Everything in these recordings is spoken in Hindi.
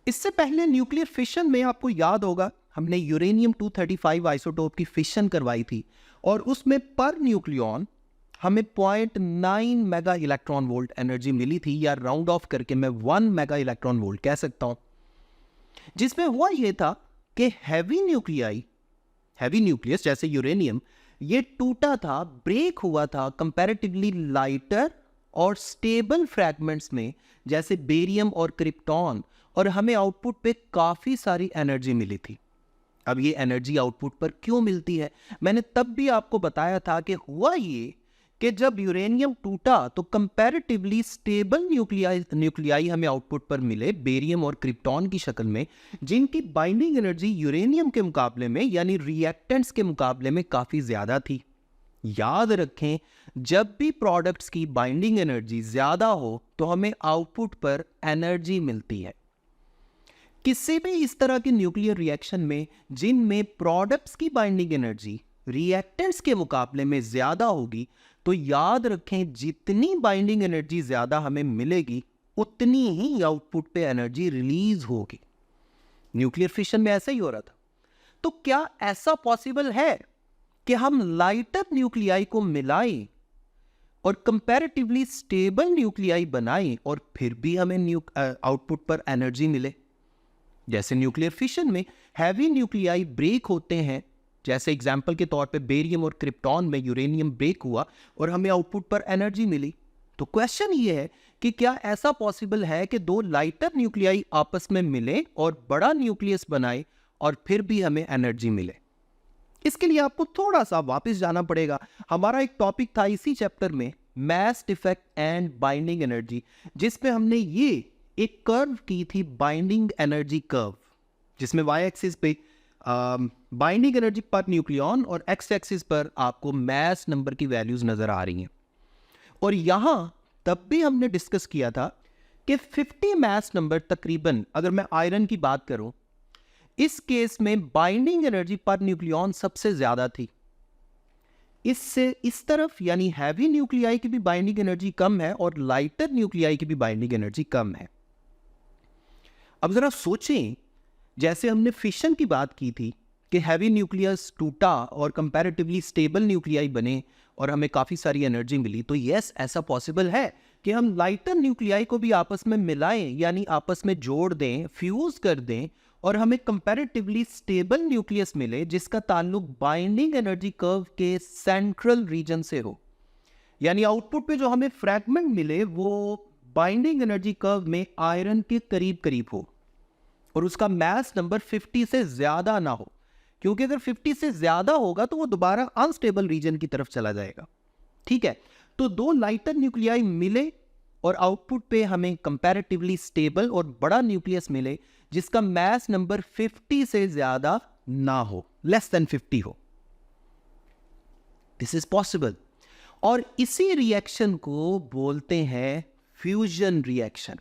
इससे पहले न्यूक्लियर फिशन में आपको याद होगा हमने यूरेनियम 235 आइसोटोप की फिशन करवाई थी और उसमें पर न्यूक्लियॉन हमें 0.9 मेगा इलेक्ट्रॉन वोल्ट एनर्जी मिली थी, या राउंड ऑफ करके मैं 1 मेगा इलेक्ट्रॉन वोल्ट कह सकता हूं। जिसमें हुआ यह था कि हैवी न्यूक्लियस जैसे यूरेनियम ये टूटा था, ब्रेक हुआ था कंपैरेटिवली लाइटर और स्टेबल फ्रैगमेंट्स में जैसे बेरियम और क्रिप्टॉन, और हमें आउटपुट पे काफी सारी एनर्जी मिली थी। अब ये एनर्जी आउटपुट पर क्यों मिलती है, मैंने तब भी आपको बताया था कि हुआ ये कि जब यूरेनियम टूटा तो कंपैरेटिवली स्टेबल न्यूक्लियाई हमें आउटपुट पर मिले बेरियम और क्रिप्टॉन की शक्ल में, जिनकी बाइंडिंग एनर्जी यूरेनियम के मुकाबले में यानी रिएक्टेंट्स के मुकाबले में काफी ज्यादा थी। याद रखें, जब भी प्रोडक्ट्स की बाइंडिंग एनर्जी ज्यादा हो तो हमें आउटपुट पर एनर्जी मिलती है। किसी भी इस तरह के न्यूक्लियर रिएक्शन में जिनमें प्रोडक्ट्स की बाइंडिंग एनर्जी रिएक्टेंट्स के मुकाबले में ज्यादा होगी, तो याद रखें जितनी बाइंडिंग एनर्जी ज्यादा हमें मिलेगी उतनी ही आउटपुट पे एनर्जी रिलीज होगी। न्यूक्लियर फिशन में ऐसा ही हो रहा था। तो क्या ऐसा पॉसिबल है कि हम लाइटर न्यूक्लियाई को मिलाएं और कंपैरेटिवली स्टेबल न्यूक्लियाई बनाएं और फिर भी हमें आउटपुट पर एनर्जी मिले? जैसे न्यूक्लियर फिशन में हैवी न्यूक्लियाई ब्रेक होते हैं, जैसे एग्जाम्पल के तौर पे बेरियम और क्रिप्टॉन में यूरेनियम ब्रेक हुआ और हमें आउटपुट पर एनर्जी मिली। तो क्वेश्चन ये है कि क्या ऐसा पॉसिबल है कि दो लाइटर न्यूक्लियाई आपस में मिले और बड़ा न्यूक्लियस बनाए और फिर भी हमें एनर्जी मिले? इसके लिए आपको थोड़ा सा वापस जाना पड़ेगा। हमारा एक टॉपिक था इसी चैप्टर में, mass defect and binding energy, जिसमें हमने ये एक कर्व की थी, बाइंडिंग एनर्जी कर्व, जिसमें वाई एक्सिस पे बाइंडिंग एनर्जी पर न्यूक्लियॉन और एक्स एक्सिस पर आपको मास नंबर की वैल्यूज नजर आ रही हैं। और यहां तब भी हमने डिस्कस किया था कि 50 मास नंबर तकरीबन, अगर मैं आयरन की बात करूं, इस केस में बाइंडिंग एनर्जी पर न्यूक्लियॉन सबसे ज्यादा थी। इससे इस तरफ यानी हैवी न्यूक्लियाई की भी बाइंडिंग एनर्जी कम है और लाइटर न्यूक्लियाई की भी बाइंडिंग एनर्जी कम है। अब जरा सोचें, जैसे हमने फिशन की बात की थी कि हैवी न्यूक्लियस टूटा और कंपैरेटिवली स्टेबल न्यूक्लियाई बने और हमें काफी सारी एनर्जी मिली, तो यस, ऐसा पॉसिबल है कि हम लाइटर न्यूक्लियाई को भी आपस में मिलाएं, यानी आपस में जोड़ दें, फ्यूज कर दें और हमें कंपैरेटिवली स्टेबल न्यूक्लियस मिले जिसका ताल्लुक बाइंडिंग एनर्जी कर्व के सेंट्रल रीजन से हो। यानी आउटपुट पे जो हमें फ्रैगमेंट मिले वो बाइंडिंग एनर्जी कर्व में आयरन के करीब करीब हो और उसका मास नंबर 50 से ज्यादा ना हो, क्योंकि अगर 50 से ज्यादा होगा तो वो दोबारा अनस्टेबल रीजन की तरफ चला जाएगा। ठीक है, तो दो लाइटर न्यूक्लियाई मिले और आउटपुट पे हमें कंपैरेटिवली स्टेबल और बड़ा न्यूक्लियस मिले जिसका मास नंबर 50 से ज्यादा ना हो, लेस देन 50 हो। दिस इज पॉसिबल, और इसी रिएक्शन को बोलते हैं फ्यूजन रिएक्शन।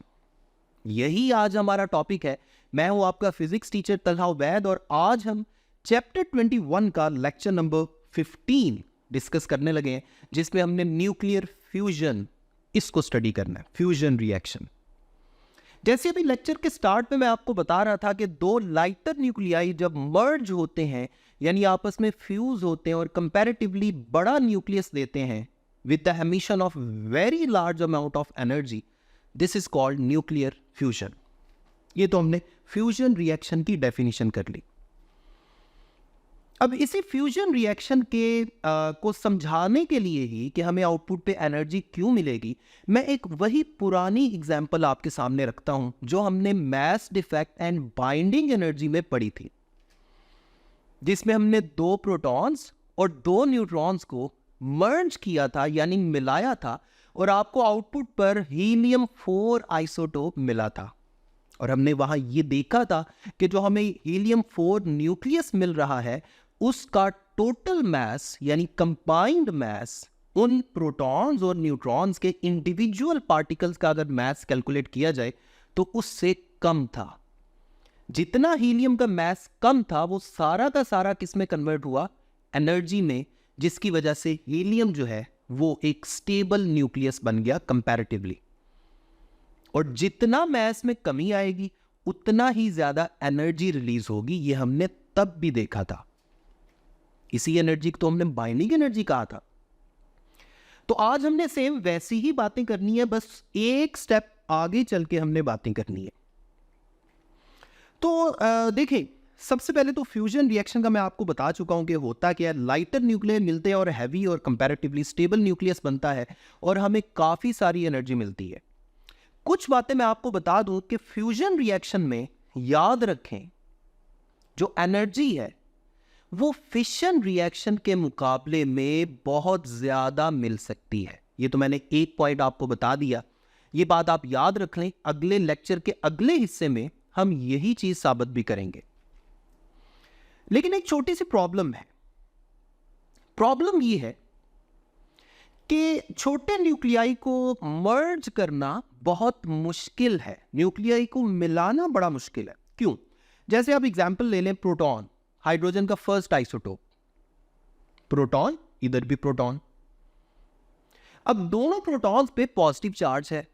यही आज हमारा टॉपिक है। मैं हूं आपका फिजिक्स टीचर तलहा उबैद और आज हम चैप्टर 21 का लेक्चर नंबर 15 डिस्कस करने लगे हैं, जिसमें हमने न्यूक्लियर फ्यूजन इसको स्टडी करना है, फ्यूजन रिएक्शन। जैसे अभी लेक्चर के स्टार्ट में मैं आपको बता रहा था कि दो लाइटर न्यूक्लियाई जब मर्ज होते हैं यानी आपस में फ्यूज होते हैं और कंपैरेटिवली बड़ा न्यूक्लियस देते हैं with the emission of very large amount of energy, this is called nuclear fusion. ये तो हमने फ्यूजन रिएक्शन की डेफिनेशन कर ली। अब इसी फ्यूजन रिएक्शन के को समझाने के लिए ही कि हमें आउटपुट पे एनर्जी क्यों मिलेगी, मैं एक वही पुरानी एग्जांपल आपके सामने रखता हूं जो हमने mass defect and binding energy में पढ़ी थी, जिसमें हमने दो प्रोटॉन्स और दो न्यूट्रॉन्स को मर्ज किया था यानी मिलाया था और आपको आउटपुट पर हीलियम 4 आइसोटोप मिला था। और हमने वहां ये देखा था कि जो हमें हीलियम 4 न्यूक्लियस मिल रहा है उसका टोटल मास यानी कंबाइंड मास उन प्रोटॉन्स और न्यूट्रॉन्स के इंडिविजुअल पार्टिकल्स का अगर मास कैलकुलेट किया जाए तो उससे कम था। जितना हीलियम का मास कम था वो सारा का सारा किस में कन्वर्ट हुआ, एनर्जी में, जिसकी वजह से हीलियम जो है वो एक स्टेबल न्यूक्लियस बन गया कंपैरेटिवली। और जितना मास में कमी आएगी उतना ही ज्यादा एनर्जी रिलीज होगी। ये हमने तब भी देखा था। इसी एनर्जी को तो हमने बाइंडिंग एनर्जी कहा था। तो आज हमने सेम वैसी ही बातें करनी है, बस एक स्टेप आगे चल के हमने बातें करनी है। तो देखिए, सबसे पहले तो फ्यूजन रिएक्शन का मैं आपको बता चुका हूं कि होता क्या है। लाइटर न्यूक्लियर मिलते हैं और हैवी और कंपैरेटिवली स्टेबल न्यूक्लियस बनता है और हमें काफ़ी सारी एनर्जी मिलती है। कुछ बातें मैं आपको बता दूं कि फ्यूजन रिएक्शन में याद रखें, जो एनर्जी है वो फिशन रिएक्शन के मुकाबले में बहुत ज़्यादा मिल सकती है। ये तो मैंने एक पॉइंट आपको बता दिया, ये बात आप याद रख लें। अगले लेक्चर के अगले हिस्से में हम यही चीज़ साबित भी करेंगे। लेकिन एक छोटी सी प्रॉब्लम है। प्रॉब्लम ये है कि छोटे न्यूक्लियाई को मर्ज करना बहुत मुश्किल है, न्यूक्लियाई को मिलाना बड़ा मुश्किल है। क्यों? जैसे आप एग्जांपल ले लें, प्रोटॉन, हाइड्रोजन का फर्स्ट आइसोटोप, प्रोटॉन, इधर भी प्रोटॉन। अब दोनों प्रोटॉन्स पे पॉजिटिव चार्ज है,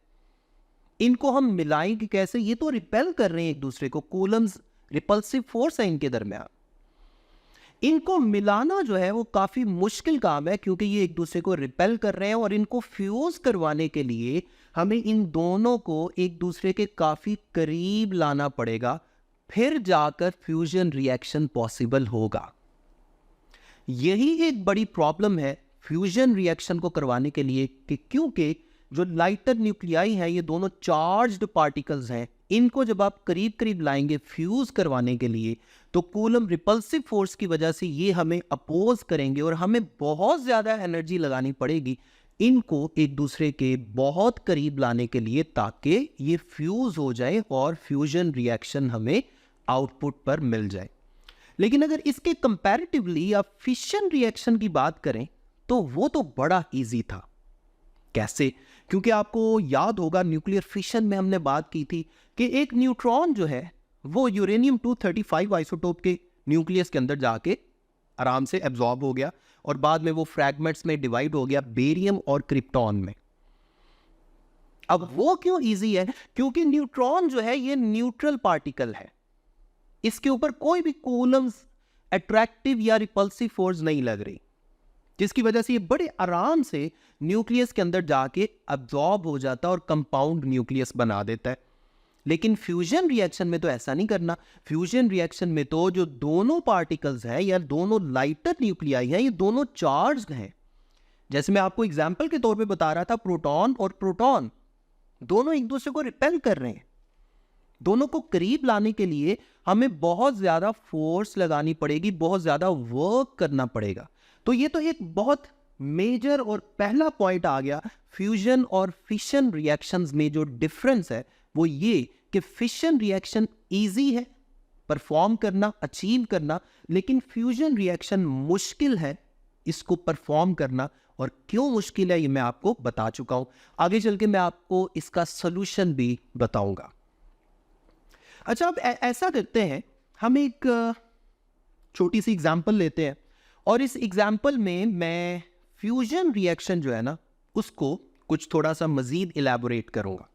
इनको हम मिलाएंगे कैसे? ये तो रिपेल कर रहे हैं एक दूसरे को, कूलम्स रिपल्सिव फोर्स है इनके दरमियान। इनको मिलाना जो है वो काफी मुश्किल काम है, क्योंकि ये एक दूसरे को रिपेल कर रहे हैं और इनको फ्यूज करवाने के लिए हमें इन दोनों को एक दूसरे के काफी करीब लाना पड़ेगा, फिर जाकर फ्यूजन रिएक्शन पॉसिबल होगा। यही एक बड़ी प्रॉब्लम है फ्यूजन रिएक्शन को करवाने के लिए कि क्योंकि जो लाइटर न्यूक्लियाई हैं ये दोनों चार्ज्ड पार्टिकल्स हैं, इनको जब आप करीब करीब लाएंगे फ्यूज करवाने के लिए तो कूलम रिपल्सिव फोर्स की वजह से ये हमें अपोज करेंगे और हमें बहुत ज़्यादा एनर्जी लगानी पड़ेगी इनको एक दूसरे के बहुत करीब लाने के लिए, ताकि ये फ्यूज हो जाए और फ्यूजन रिएक्शन हमें आउटपुट पर मिल जाए। लेकिन अगर इसके कंपैरेटिवली आप फिशन रिएक्शन की बात करें तो वो तो बड़ा इजी था। कैसे? क्योंकि आपको याद होगा न्यूक्लियर फिशन में हमने बात की थी कि एक न्यूट्रॉन जो है वो यूरेनियम 235 आइसोटोप के न्यूक्लियस के अंदर जाके आराम से एब्जॉर्ब हो गया और बाद में वो फ्रैगमेंट्स में डिवाइड हो गया बेरियम और क्रिप्टॉन में। अब वो क्यों इजी है? क्योंकि न्यूट्रॉन जो है ये न्यूट्रल पार्टिकल है, इसके ऊपर कोई भी कूलम्स अट्रैक्टिव या रिपल्सिव फोर्स नहीं लग रही, जिसकी वजह से ये बड़े आराम से न्यूक्लियस के अंदर जाके अब्जॉर्ब हो जाता है और कंपाउंड न्यूक्लियस बना देता है। लेकिन फ्यूजन रिएक्शन में तो ऐसा नहीं करना। फ्यूजन रिएक्शन में तो जो दोनों पार्टिकल्स हैं या दोनों लाइटर न्यूक्लियाई हैं, ये दोनों चार्ज्ड हैं। जैसे मैं आपको एग्जांपल के तौर पे बता रहा था, प्रोटॉन और प्रोटॉन दोनों एक दूसरे को रिपेल कर रहे हैं। दोनों को करीब लाने के लिए हमें बहुत ज्यादा फोर्स लगानी पड़ेगी, बहुत ज्यादा वर्क करना पड़ेगा। तो ये तो एक बहुत मेजर और पहला पॉइंट आ गया फ्यूजन और फिशन रिएक्शंस में। जो डिफरेंस है वो ये कि फिशन रिएक्शन इजी है परफॉर्म करना, अचीव करना, लेकिन फ्यूजन रिएक्शन मुश्किल है इसको परफॉर्म करना। और क्यों मुश्किल है ये मैं आपको बता चुका हूं, आगे चल के मैं आपको इसका सॉल्यूशन भी बताऊंगा। अच्छा, अब ऐसा करते हैं, हम एक छोटी सी एग्जांपल लेते हैं और इस एग्जांपल में मैं फ्यूजन रिएक्शन जो है ना उसको कुछ थोड़ा सा मजीद इलैबोरेट करूंगा।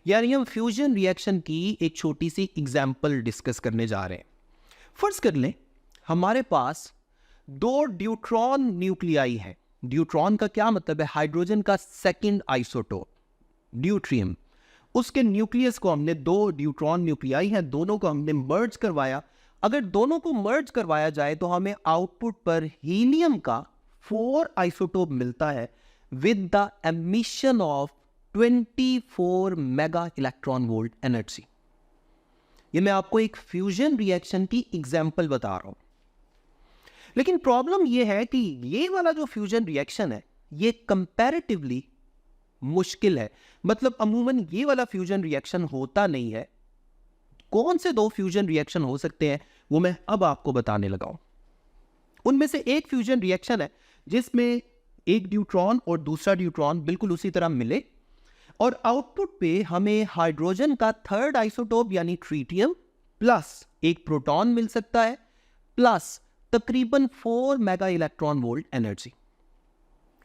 यानी हम फ्यूजन रिएक्शन की एक छोटी सी एग्जांपल डिस्कस करने जा रहे हैं। फर्ज कर लें हमारे पास दो ड्यूट्रॉन न्यूक्लियाई हैं। ड्यूट्रॉन का क्या मतलब है? हाइड्रोजन का सेकंड आइसोटोप ड्यूट्रियम। उसके न्यूक्लियस को हमने, दो ड्यूट्रॉन न्यूक्लियाई हैं, दोनों को हमने मर्ज करवाया। अगर दोनों को मर्ज करवाया जाए तो हमें आउटपुट पर हीलियम का 4 आइसोटोप मिलता है with the emission of 24 mega electron volt energy. ये मैं आपको एक फ्यूजन रिएक्शन की एग्जांपल बता रहा हूं। लेकिन प्रॉब्लम ये है कि ये वाला जो फ्यूजन रिएक्शन है ये कंपैरेटिवली मुश्किल है। मतलब अमूमन ये वाला फ्यूजन रिएक्शन होता नहीं है। कौन से दो फ्यूजन रिएक्शन हो सकते हैं वो मैं अब आपको बताने लगा हूं। उनमें से एक फ्यूजन रिएक्शन है जिसमें एक ड्यूट्रॉन और दूसरा ड्यूट्रॉन बिल्कुल उसी तरह मिले और आउटपुट पे हमें हाइड्रोजन का थर्ड आइसोटोप यानी ट्रीटियम प्लस एक प्रोटॉन मिल सकता है, प्लस तकरीबन 4 मेगा इलेक्ट्रॉन वोल्ट एनर्जी।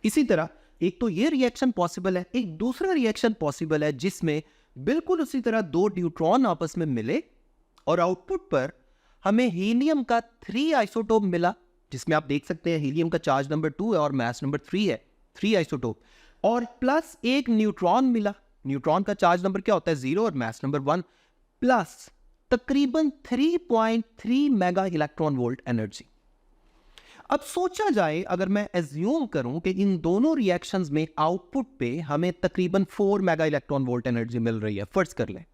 इसी तरह एक तो ये रिएक्शन पॉसिबल है, एक दूसरा रिएक्शन पॉसिबल है जिसमें बिल्कुल उसी तरह दो न्यूट्रॉन आपस में मिले और आउटपुट पर हमें हीलियम का 3 आइसोटोप मिला, जिसमें आप देख सकते हैं हीलियम का चार्ज नंबर 2 है और मास नंबर 3 है, 3 आइसोटोप, और प्लस एक न्यूट्रॉन मिला। न्यूट्रॉन का चार्ज नंबर क्या होता है? 0 और मास नंबर 1, प्लस तकरीबन 3.3 मेगा इलेक्ट्रॉन वोल्ट एनर्जी। अब सोचा जाए, अगर मैं एज्यूम करूं कि इन दोनों रिएक्शंस में आउटपुट पे हमें तकरीबन 4 मेगा इलेक्ट्रॉन वोल्ट एनर्जी मिल रही है, फर्ज कर लें,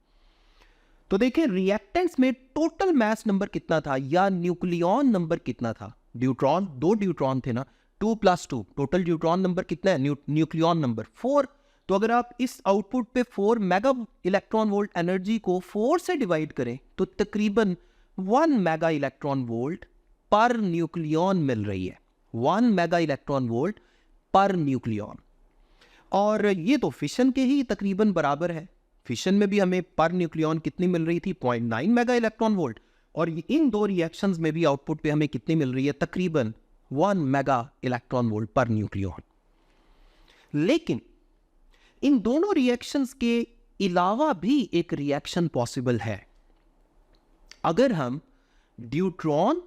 तो देखिए रिएक्टेंट्स में टोटल मास नंबर कितना था या न्यूक्लियॉन नंबर कितना था? न्यूट्रॉन, 2 न्यूट्रॉन थे ना, 2 + 2, टोटल न्यूट्रॉन नंबर कितना है? Nucleon number 4। तो अगर आप इस आउटपुट पे 4 मेगा इलेक्ट्रॉन वोल्ट एनर्जी को 4 से डिवाइड करें तो तकरीबन 1 मेगा इलेक्ट्रॉन वोल्ट पर न्यूक्लियॉन मिल रही है, 1 मेगा इलेक्ट्रॉन वोल्ट पर न्यूक्लियॉन। और ये तो फिशन के ही तकरीबन बराबर है। फिशन में भी हमें पर न्यूक्लियॉन कितनी मिल रही थी? 0.9 मेगा इलेक्ट्रॉन वोल्ट। और इन दो रिएक्शंस में भी आउटपुट पे हमें कितनी मिल रही है? तकरीबन 1 मेगा इलेक्ट्रॉन वोल्ट पर न्यूक्लियॉन। लेकिन इन दोनों रिएक्शंस के अलावा भी एक रिएक्शन पॉसिबल है। अगर हम ड्यूट्रॉन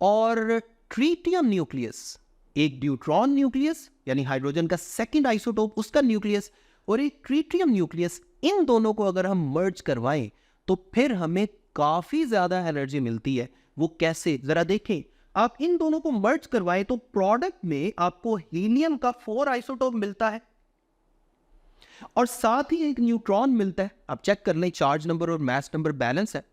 और ट्रीटियम न्यूक्लियस, एक ड्यूट्रॉन न्यूक्लियस यानी हाइड्रोजन का सेकंड आइसोटोप, उसका न्यूक्लियस, और एक ट्रीटियम न्यूक्लियस, इन दोनों को अगर हम मर्ज करवाएं तो फिर हमें काफी ज्यादा एनर्जी मिलती है। वो कैसे? जरा देखें। आप इन दोनों को मर्ज करवाएं तो प्रोडक्ट में आपको हीलियम का 4 आइसोटोप मिलता है और साथ ही एक न्यूट्रॉन मिलता है। आप चेक कर लें, चार्ज नंबर और मास नंबर बैलेंस है।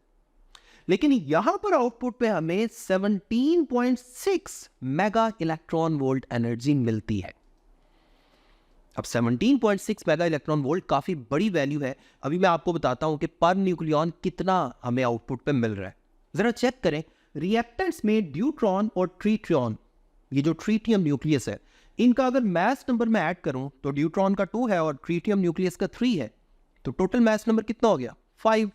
लेकिन यहां पर आउटपुट पे हमें 17.6 मेगा इलेक्ट्रॉन वोल्ट एनर्जी मिलती है। अब 17.6 मेगा इलेक्ट्रॉन वोल्ट काफी बड़ी वैल्यू है। अभी मैं आपको बताता हूं कि पर न्यूक्लियॉन कितना हमें आउटपुट पे मिल रहा है। जरा चेक करें, रिएक्टेंट्स में ड्यूट्रॉन और ट्रीटियम, ये जो ट्रीटियम न्यूक्लियस है, इनका अगर मास नंबर मैं ऐड करूं तो ड्यूट्रॉन का 2 है और ट्रीटियम न्यूक्लियस का 3 है, तो टोटल मास नंबर कितना हो गया? 5।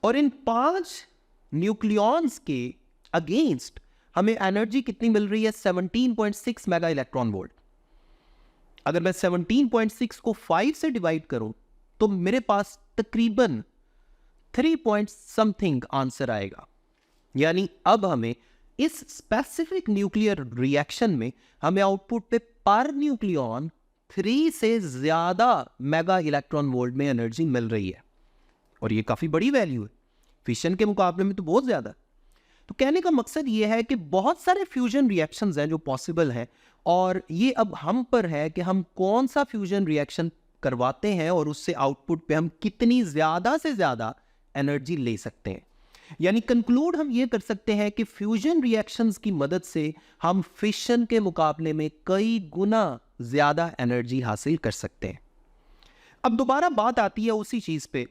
और इन 5 न्यूक्लियॉन्स के अगेंस्ट हमें एनर्जी कितनी मिल रही है? 17.6 मेगा इलेक्ट्रॉन वोल्ट। अगर मैं 17.6 को 5 से डिवाइड करूं तो मेरे पास तकरीबन 3 पॉइंट समथिंग आंसर आएगा। यानी अब हमें इस स्पेसिफिक न्यूक्लियर रिएक्शन में हमें आउटपुट पे पर न्यूक्लियॉन 3 से ज्यादा मेगा इलेक्ट्रॉन वोल्ट में एनर्जी मिल रही है, और ये काफी बड़ी वैल्यू है। फिशन के मुकाबले में तो बहुत ज्यादा। तो कहने का मकसद ये है कि बहुत सारे फ्यूजन रिएक्शंस हैं जो पॉसिबल हैं, और ये अब हम पर है कि हम कौन सा फ्यूजन रिएक्शन करवाते हैं और उससे आउटपुट पे हम कितनी ज्यादा से ज्यादा एनर्जी ले सकते हैं। यानी कंक्लूड हम ये कर सकते हैं कि फ्यूजन रिएक्शंस की मदद से हम फिशन के मुकाबले में कई गुना ज्यादा एनर्जी हासिल कर सकते हैं। अब दोबारा बात आती है उसी चीज पे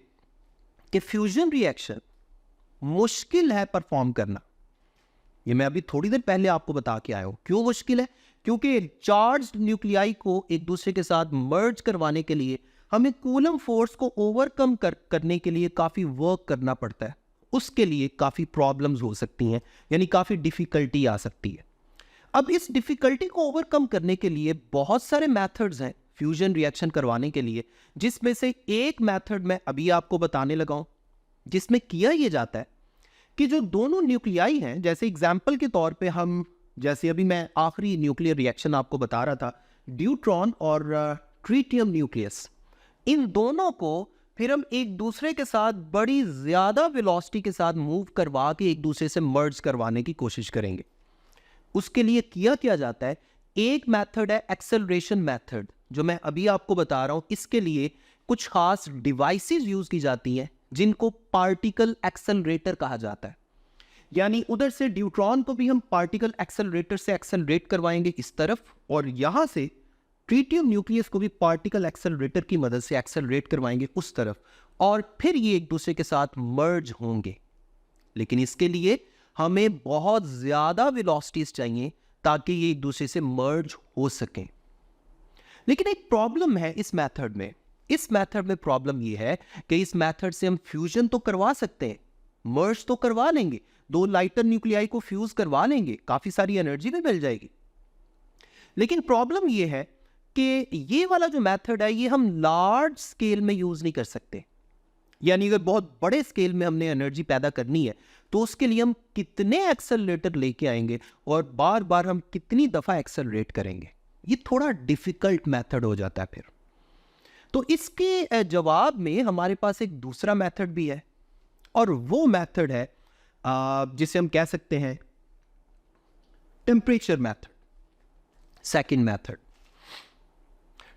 कि फ्यूजन रिएक्शन मुश्किल है परफॉर्म करना। ये मैं अभी थोड़ी देर पहले आपको बता के आया हूं। क्यों मुश्किल है? क्योंकि चार्ज्ड न्यूक्लियाई को एक दूसरे के साथ मर्ज करवाने के लिए हमें कूलम फोर्स को ओवरकम करने के लिए काफी वर्क करना पड़ता है। उसके लिए काफी प्रॉब्लम्स हो सकती हैं, यानी काफी डिफिकल्टी आ सकती है। अब इस डिफिकल्टी को ओवरकम करने के लिए बहुत सारे मेथड्स हैं फ्यूजन रिएक्शन करवाने के लिए, जिसमें से एक मेथड मैं अभी आपको बताने लगा हूं, जिसमें किया यह जाता है कि जो दोनों न्यूक्लियाई हैं, जैसे एग्जाम्पल के तौर पे हम, जैसे अभी मैं आखिरी न्यूक्लियर रिएक्शन आपको बता रहा था, ड्यूट्रॉन और ट्रीटियम न्यूक्लियस, इन दोनों को फिर हम एक दूसरे के साथ बड़ी ज्यादा वेलोसिटी के साथ मूव करवा के एक दूसरे से मर्ज करवाने की कोशिश करेंगे। उसके लिए किया जाता है, एक मेथड है एक्सेलरेशन मेथड, जो मैं अभी आपको बता रहा हूं। इसके लिए कुछ खास डिवाइसेस यूज की जाती हैं जिनको पार्टिकल एक्सेलरेटर कहा जाता है। यानी उधर से ड्यूट्रॉन को भी हम पार्टिकल एक्सेलरेटर से एक्सेलरेट करवाएंगे इस तरफ, और यहां से ट्रीटियम न्यूक्लियस को भी पार्टिकल एक्सेलरेटर की मदद से एक्सेलरेट करवाएंगे उस तरफ, और फिर ये एक दूसरे के साथ मर्ज होंगे। लेकिन इसके लिए हमें बहुत ज्यादा वेलोसिटीज चाहिए ताकि ये एक दूसरे से मर्ज हो सकें। लेकिन एक प्रॉब्लम है इस मेथड में। इस मेथड में प्रॉब्लम ये है कि इस मेथड से हम फ्यूजन तो करवा सकते हैं, मर्ज तो करवा लेंगे, 2 लाइटर न्यूक्लियाई को फ्यूज करवा लेंगे, काफी सारी एनर्जी भी मिल जाएगी। लेकिन प्रॉब्लम ये है कि ये वाला जो मेथड है ये हम लार्ज स्केल में यूज नहीं कर सकते। यानी अगर बहुत बड़े स्केल में हमने एनर्जी पैदा करनी है तो उसके लिए हम कितने एक्सेलरेटर लेके आएंगे और बार बार हम कितनी दफा एक्सेलरेट करेंगे, ये थोड़ा डिफिकल्ट मेथड हो जाता है फिर। तो इसके जवाब में हमारे पास एक दूसरा मेथड भी है, और वो मेथड है जिसे हम कह सकते हैं temperature method. Second method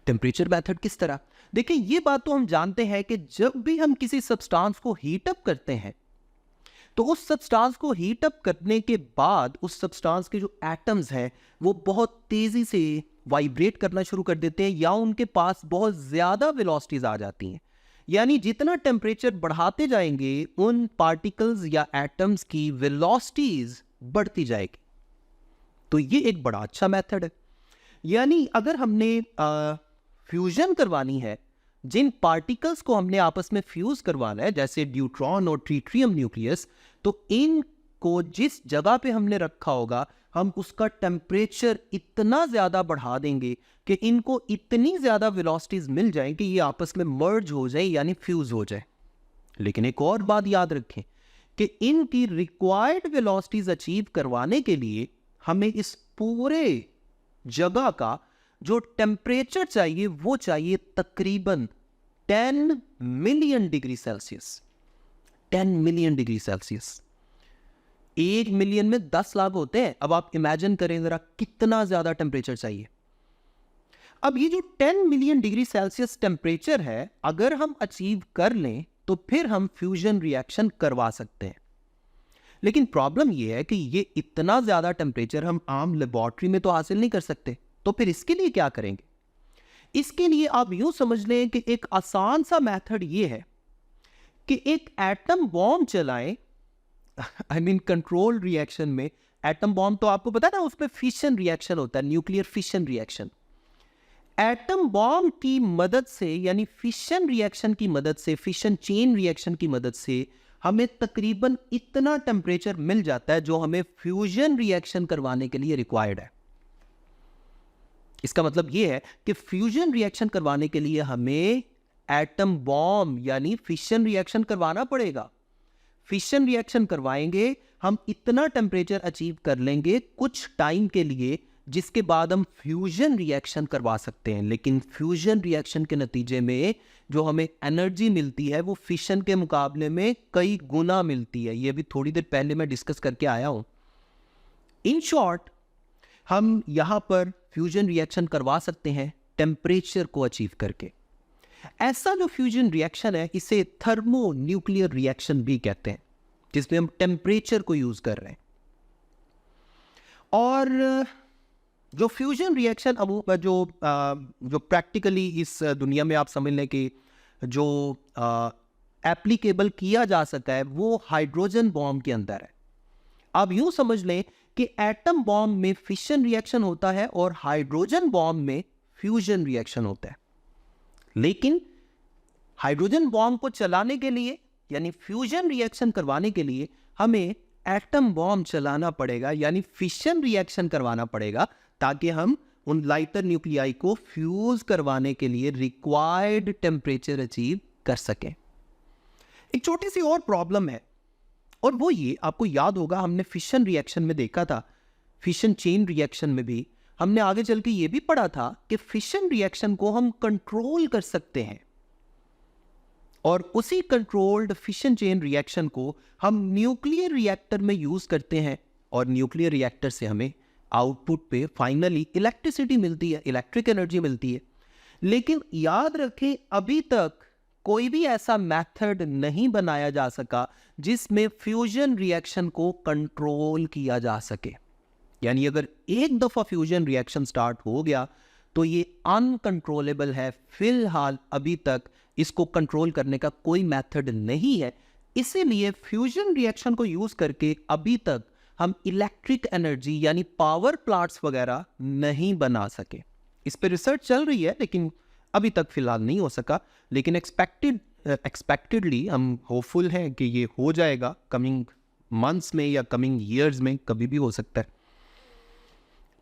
temperature method किस तरह? देखिए, ये बात तो हम जानते हैं कि जब भी हम किसी सब्सटेंस को हीट अप करते हैं तो उस सब्सटेंस को हीट अप करने के बाद उस सब्सटेंस के जो एटम्स हैं वो बहुत तेजी से वाइब्रेट करना शुरू कर देते हैं, या उनके पास बहुत ज्यादा वेलोसिटीज आ जाती हैं। यानी जितना टेम्परेचर बढ़ाते जाएंगे उन पार्टिकल्स या एटम्स की वेलोसिटीज बढ़ती जाएगी। तो ये एक बड़ा अच्छा मेथड है। यानी अगर हमने फ्यूजन करवानी है, जिन पार्टिकल्स को हमने आपस में फ्यूज करवाना है जैसे ड्यूट्रॉन और ट्रिटियम न्यूक्लियस, तो इनको जिस जगह पे हमने रखा होगा हम उसका टेम्परेचर इतना ज्यादा बढ़ा देंगे कि इनको इतनी ज्यादा वेलोसिटीज मिल जाए कि ये आपस में मर्ज हो जाए यानी फ्यूज हो जाए। लेकिन एक और बात याद रखें कि इनकी रिक्वायर्ड वेलोसिटीज अचीव करवाने के लिए हमें इस पूरे जगह का जो टेम्परेचर चाहिए वो चाहिए तकरीबन 10 million degree Celsius. 10 million degree Celsius, 1 million में 10 लाख होते हैं। अब आप इमेजिन करें जरा कितना ज्यादा टेम्परेचर चाहिए। अब ये जो 10 मिलियन डिग्री सेल्सियस टेम्परेचर है, अगर हम अचीव कर लें तो फिर हम फ्यूजन रिएक्शन करवा सकते हैं। लेकिन प्रॉब्लम यह है कि ये इतना ज्यादा टेम्परेचर हम आम लेबोरेटरी में तो हासिल नहीं कर सकते। तो फिर इसके लिए क्या करेंगे? इसके लिए आप यूं समझ लें कि एक आसान सा मेथड ये है कि एक एटम बॉम्ब चलाएं। आई मीन कंट्रोल रिएक्शन में एटम बॉम्ब तो आपको पता है ना, उसमें फिशन रिएक्शन होता है, nuclear fission reaction. Atom bomb की मदद से यानी फिशन रिएक्शन की मदद से, फिशन चेन रिएक्शन की मदद से हमें तकरीबन इतना टेम्परेचर मिल जाता है जो हमें फ्यूजन रिएक्शन करवाने के लिए रिक्वायर्ड है। इसका मतलब यह है कि फ्यूजन रिएक्शन करवाने के लिए हमें एटम बॉम्ब यानी फिशन रिएक्शन करवाना पड़ेगा। फिशन रिएक्शन करवाएंगे, हम इतना टेम्परेचर अचीव कर लेंगे कुछ टाइम के लिए जिसके बाद हम फ्यूजन रिएक्शन करवा सकते हैं। लेकिन फ्यूजन रिएक्शन के नतीजे में जो हमें एनर्जी मिलती है वो फिशन के मुकाबले में कई गुना मिलती है। ये भी थोड़ी देर पहले मैं डिस्कस करके आया हूं। इन शॉर्ट, हम यहां पर फ्यूजन रिएक्शन करवा सकते हैं टेम्परेचर को अचीव करके। ऐसा जो फ्यूजन रिएक्शन है इसे थर्मो न्यूक्लियर रिएक्शन भी कहते हैं, जिसमें हम टेम्परेचर को यूज कर रहे हैं। और जो फ्यूजन रिएक्शन अब जो प्रैक्टिकली इस दुनिया में आप समझ लें कि जो एप्लीकेबल किया जा सकता है वो हाइड्रोजन बॉम्ब के अंदर है। आप यूं समझ लें कि एटम बॉम्ब में फिशन रिएक्शन होता है और हाइड्रोजन बॉम्ब में फ्यूजन रिएक्शन होता है। लेकिन हाइड्रोजन बॉम्ब को चलाने के लिए यानी फ्यूजन रिएक्शन करवाने के लिए हमें एटम बॉम्ब चलाना पड़ेगा यानी फिशन रिएक्शन करवाना पड़ेगा, ताकि हम उन लाइटर न्यूक्लियाई को फ्यूज करवाने के लिए रिक्वायर्ड टेम्परेचर अचीव कर सकें। एक छोटी सी और प्रॉब्लम है, और वो ये, आपको याद होगा हमने फिशन रिएक्शन में देखा था, फिशन चेन रिएक्शन में भी हमने आगे चल के ये भी पढ़ा था कि फिशन रिएक्शन को हम कंट्रोल कर सकते हैं, और उसी कंट्रोल्ड फिशन चेन रिएक्शन को हम न्यूक्लियर रिएक्टर में यूज करते हैं, और न्यूक्लियर रिएक्टर से हमें आउटपुट पे फाइनली इलेक्ट्रिसिटी मिलती है, इलेक्ट्रिक एनर्जी मिलती है। लेकिन याद रखें, अभी तक कोई भी ऐसा मेथड नहीं बनाया जा सका जिसमें फ्यूजन रिएक्शन को कंट्रोल किया जा सके। यानी अगर एक दफा फ्यूजन रिएक्शन स्टार्ट हो गया तो ये अनकंट्रोलेबल है। फिलहाल अभी तक इसको कंट्रोल करने का कोई मेथड नहीं है, इसीलिए फ्यूजन रिएक्शन को यूज करके अभी तक हम इलेक्ट्रिक एनर्जी यानी पावर प्लांट्स वगैरह नहीं बना सके। इस पे रिसर्च चल रही है लेकिन अभी तक फिलहाल नहीं हो सका, लेकिन एक्सपेक्टेडली हम होपफुल हैं कि ये हो जाएगा कमिंग मंथ्स में या कमिंग ईयर्स में, कभी भी हो सकता है।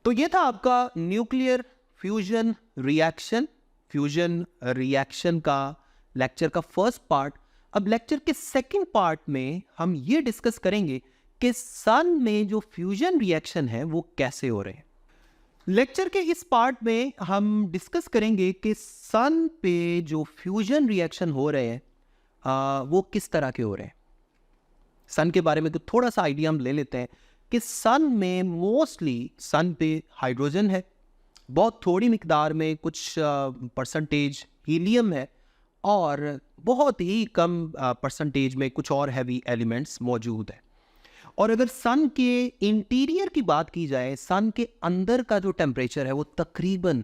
तो ये था आपका न्यूक्लियर फ्यूजन रिएक्शन का लेक्चर का फर्स्ट पार्ट। अब लेक्चर के सेकंड पार्ट में हम ये डिस्कस करेंगे कि सन में जो फ्यूजन रिएक्शन है वो कैसे हो रहे हैं। लेक्चर के इस पार्ट में हम डिस्कस करेंगे कि सन पे जो फ्यूजन रिएक्शन हो रहे हैं वो किस तरह के हो रहे हैं। सन के बारे में तो थोड़ा सा आइडिया हम ले लेते हैं कि सन में मोस्टली सन पे हाइड्रोजन है, बहुत थोड़ी मिकदार में कुछ परसेंटेज हीलियम है और बहुत ही कम परसेंटेज में कुछ और हैवी एलिमेंट्स मौजूद है। और अगर सन के इंटीरियर की बात की जाए, सन के अंदर का जो टेम्परेचर है वो तकरीबन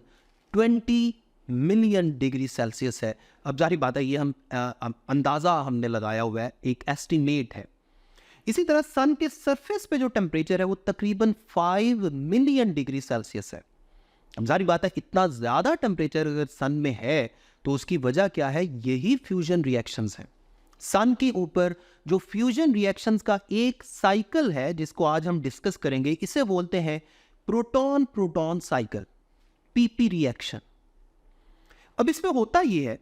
20 मिलियन डिग्री सेल्सियस है। अब जारी बात है ये हम अंदाज़ा हमने लगाया हुआ है, एक एस्टिमेट है। इसी तरह सन के सरफेस पे जो टेम्परेचर है वो तकरीबन 5 मिलियन डिग्री सेल्सियस है। अब जारी बात है इतना ज़्यादा टेम्परेचर अगर सन में है तो उसकी वजह क्या है, यही फ्यूजन रिएक्शंस हैं। सन के ऊपर जो फ्यूजन रिएक्शंस का एक साइकिल है जिसको आज हम डिस्कस करेंगे, इसे बोलते हैं proton proton cycle, PP reaction. अब इसमें होता यह है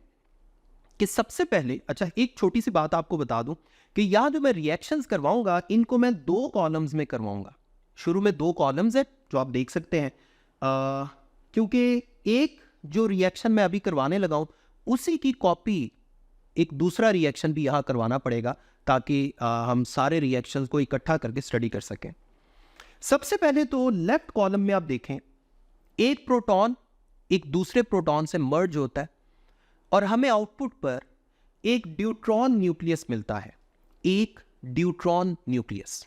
कि सबसे पहले, अच्छा एक छोटी सी बात आपको बता दूं कि यहां जो मैं रिएक्शंस करवाऊंगा इनको मैं 2 कॉलम्स में करवाऊंगा। शुरू में 2 कॉलम्स है जो आप देख सकते हैं, क्योंकि एक जो रिएक्शन मैं अभी करवाने लगा हूं उसी की कॉपी एक दूसरा रिएक्शन भी यहां करवाना पड़ेगा ताकि हम सारे रिएक्शंस को इकट्ठा करके स्टडी कर सकें। सबसे पहले तो लेफ्ट कॉलम में आप देखें, एक प्रोटॉन एक दूसरे प्रोटॉन से मर्ज होता है और हमें आउटपुट पर एक ड्यूट्रॉन न्यूक्लियस मिलता है, एक ड्यूट्रॉन न्यूक्लियस,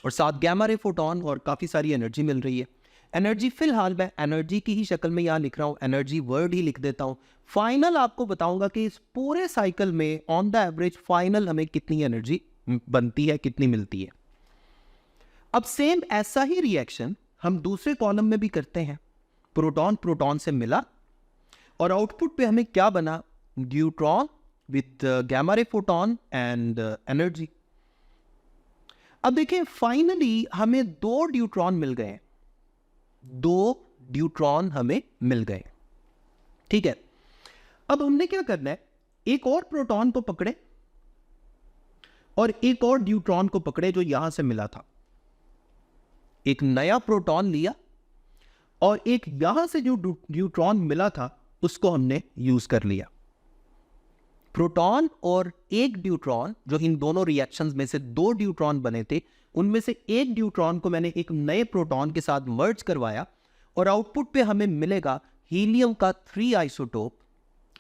और साथ गैमा रे फोटॉन और काफ़ी सारी एनर्जी मिल रही है। एनर्जी फिलहाल मैं एनर्जी की ही शक्ल में यहाँ लिख रहा हूँ, एनर्जी वर्ड ही लिख देता हूँ। फाइनल आपको बताऊंगा कि इस पूरे साइकिल में ऑन द एवरेज फाइनल हमें कितनी एनर्जी बनती है, कितनी मिलती है। अब सेम ऐसा ही रिएक्शन हम दूसरे कॉलम में भी करते हैं। प्रोटॉन प्रोटॉन से मिला और आउटपुट पे हमें क्या बना, deuteron with gamma ray photon and energy. अब देखें फाइनली हमें 2 ड्यूट्रॉन मिल गए, 2 ड्यूट्रॉन हमें मिल गए, ठीक है। अब हमने क्या करना है, एक और प्रोटॉन को पकड़े और एक और ड्यूट्रॉन को पकड़े जो यहां से मिला था। एक नया प्रोटॉन लिया और एक यहां से जो ड्यूट्रॉन मिला था उसको हमने यूज कर लिया। प्रोटॉन और एक ड्यूट्रॉन, जो इन दोनों रिएक्शंस में से 2 ड्यूट्रॉन बने थे, उनमें से एक ड्यूट्रॉन को मैंने एक नए प्रोटॉन के साथ मर्ज करवाया और आउटपुट पे हमें मिलेगा हीलियम का 3 isotope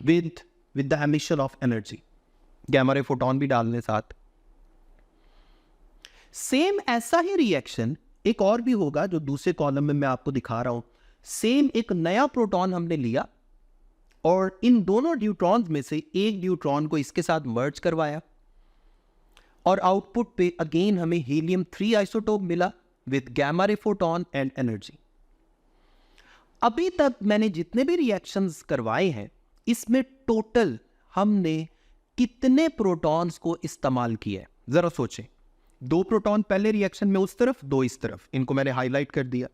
with the emission of energy, gamma ray photon भी डालने साथ। सेम ऐसा ही रिएक्शन एक और भी होगा जो दूसरे कॉलम में मैं आपको दिखा रहा हूं। सेम एक नया प्रोटॉन हमने लिया और इन दोनों ड्यूट्रॉन्स में से एक ड्यूट्रॉन को इसके साथ मर्ज करवाया और आउटपुट पे अगेन हमें हीलियम 3 आइसोटोप मिला with gamma ray photon and energy. अभी तक मैंने जितने भी रिएक्शंस करवाए हैं इसमें टोटल हमने कितने प्रोटॉन्स को इस्तेमाल किया है, जरा सोचें। 2 प्रोटॉन पहले रिएक्शन में उस तरफ, 2 इस तरफ, इनको मैंने हाईलाइट कर दिया,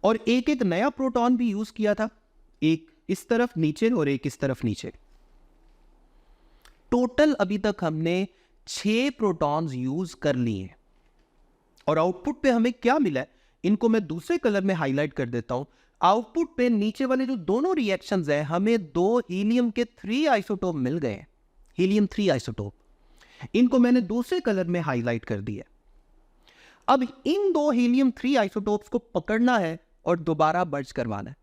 और एक नया प्रोटॉन भी यूज किया था, एक इस तरफ नीचे और एक इस तरफ नीचे। टोटल अभी तक हमने 6 प्रोटॉन्स यूज कर लिए हैं और आउटपुट पे हमें क्या मिला है, इनको मैं दूसरे कलर में हाईलाइट कर देता हूं। आउटपुट पे नीचे वाले जो दोनों रिएक्शंस हैं हमें 2 हीलियम के 3 आइसोटोप मिल गए हैं, हीलियम 3 आइसोटोप, इनको मैंने दूसरे कलर में हाईलाइट कर दिया। अब इन 2 हीलियम 3 आइसोटोप्स को पकड़ना है और दोबारा मर्ज करवाना है,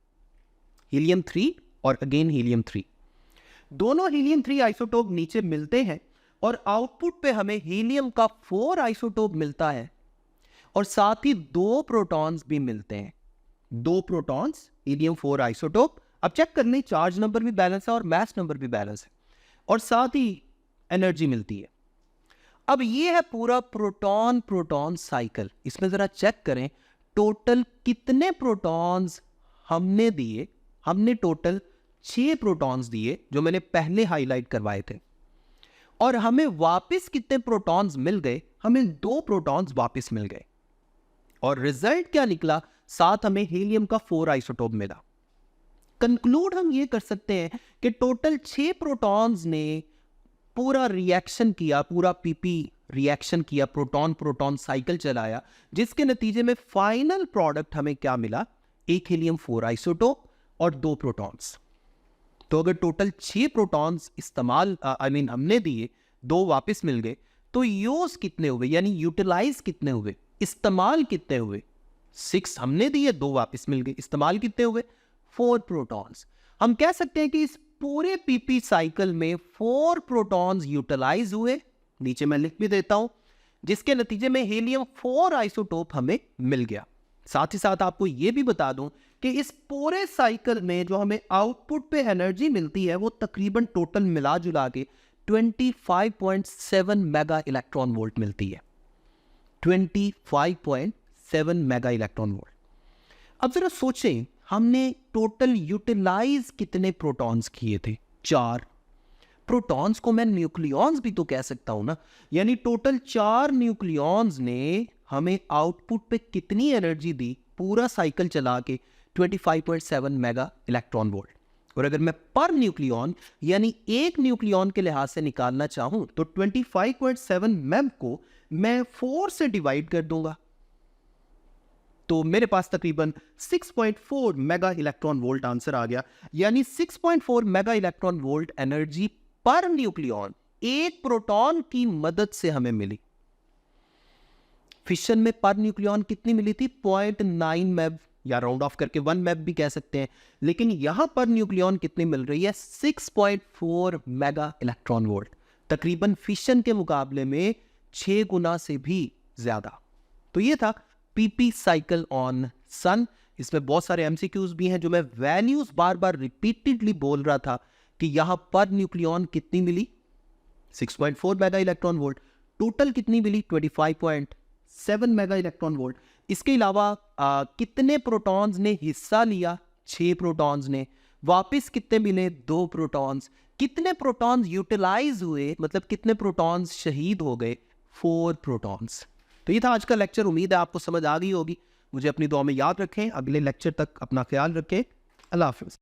हीलियम 3 और अगेन हीलियम 3। दोनों हीलियम 3 आइसोटोप नीचे मिलते हैं और आउटपुट पे हमें हीलियम का 4 आइसोटोप मिलता है और साथ ही 2 प्रोटॉन्स भी मिलते हैं, 2 प्रोटॉन्स, हीलियम 4 आइसोटोप। अब चेक कर लें, चार्ज नंबर भी बैलेंस है और मास नंबर भी बैलेंस है और साथ ही एनर्जी मिलती है। अब ये है पूरा प्रोटॉन प्रोटॉन साइकिल। इसमें जरा चेक करें टोटल कितने प्रोटॉन्स हमने दिए। हमने टोटल 6 प्रोटॉन्स दिए जो मैंने पहले हाईलाइट करवाए थे, और हमें वापस कितने प्रोटॉन्स मिल गए, हमें 2 प्रोटॉन्स वापस मिल गए, और रिजल्ट क्या निकला, साथ हमें हीलियम का 4 आइसोटोप मिला। कंक्लूड हम ये कर सकते हैं कि टोटल 6 प्रोटॉन्स ने पूरा रिएक्शन किया, पूरा पीपी रिएक्शन किया, प्रोटॉन प्रोटॉन साइकिल चलाया, जिसके नतीजे में फाइनल प्रोडक्ट हमें क्या मिला, एक हीलियम 4 आइसोटोप और 2 प्रोटॉन्स। तो अगर टोटल 6 प्रोटॉन्स इस्तेमाल हमने दिए, 2 वापस मिल गए, तो यूज कितने हुए, यानी यूटिलाइज कितने हुए, इस्तेमाल कितने हुए? 6 हमने दिए, 2 वापस मिल गए, इस्तेमाल कितने हुए? 4 प्रोटॉन्स। हम कह सकते हैं कि इस पूरे पीपी साइकिल में 4 प्रोटॉन्स यूटिलाइज हुए, नीचे मैं लिख भी देता हूं, जिसके नतीजे में हीलियम 4 आइसोटोप हमें मिल गया। साथ ही साथ आपको यह भी बता दूं कि इस पूरे साइकिल में जो हमें आउटपुट पे एनर्जी मिलती है वो तकरीबन टोटल मिला जुला के 25.7 मेगा इलेक्ट्रॉन वोल्ट मिलती है। 25.7 मेगा इलेक्ट्रॉन वोल्ट। अब जरा सोचें, हमने टोटल यूटिलाइज कितने प्रोटॉन्स किए थे? 4। प्रोटॉन्स को मैं न्यूक्लियॉन्स भी तो कह सकता हूं ना, यानी टोटल 4 न्यूक्लियॉन्स ने हमें आउटपुट पे कितनी एनर्जी दी पूरा साइकिल चला के? 25.7 मेगा इलेक्ट्रॉन वोल्ट। और अगर मैं पर न्यूक्लियॉन यानी एक न्यूक्लियॉन के लिहाज से निकालना चाहूं तो 25.7 मेग को मैं 4 से डिवाइड कर दूंगा, तो मेरे पास तकरीबन 6.4 मेगा इलेक्ट्रॉन वोल्ट आंसर आ गया। यानी 6.4 मेगा इलेक्ट्रॉन वोल्ट एनर्जी पर न्यूक्लियॉन एक प्रोटॉन की मदद से हमें मिली। फिशन में पर न्यूक्लियॉन कितनी मिली थी? 0.9 मेब, या राउंड ऑफ करके 1 मेब भी कह सकते हैं। लेकिन यहां पर न्यूक्लियॉन कितनी मिल रही है? 6.4 मेगा इलेक्ट्रॉन वोल्ट, तकरीबन फिशन के मुकाबले में 6 गुना से भी ज्यादा। तो ये था पीपी साइकिल ऑन सन। इसमें बहुत सारे एमसीक्यूज भी हैं जो मैं वैल्यूज बार बार रिपीटेडली बोल रहा था कि यहां पर न्यूक्लियॉन कितनी मिली? 6.4 मेगा इलेक्ट्रॉन वोल्ट। टोटल कितनी मिली? 25.7 मेगा इलेक्ट्रॉन वोल्ट। इसके अलावा कितने प्रोटॉन्स ने हिस्सा लिया? 6 प्रोटॉन्स ने। वापस कितने मिले? 2 प्रोटॉन्स। कितने प्रोटॉन्स यूटिलाइज हुए, मतलब कितने प्रोटॉन्स शहीद हो गए? 4 प्रोटॉन्स। तो ये था आज का लेक्चर। उम्मीद है आपको समझ आ गई होगी। मुझे अपनी दुआ में याद रखें। अगले लेक्चर तक अपना ख्याल रखें। अल्लाह हाफिज़।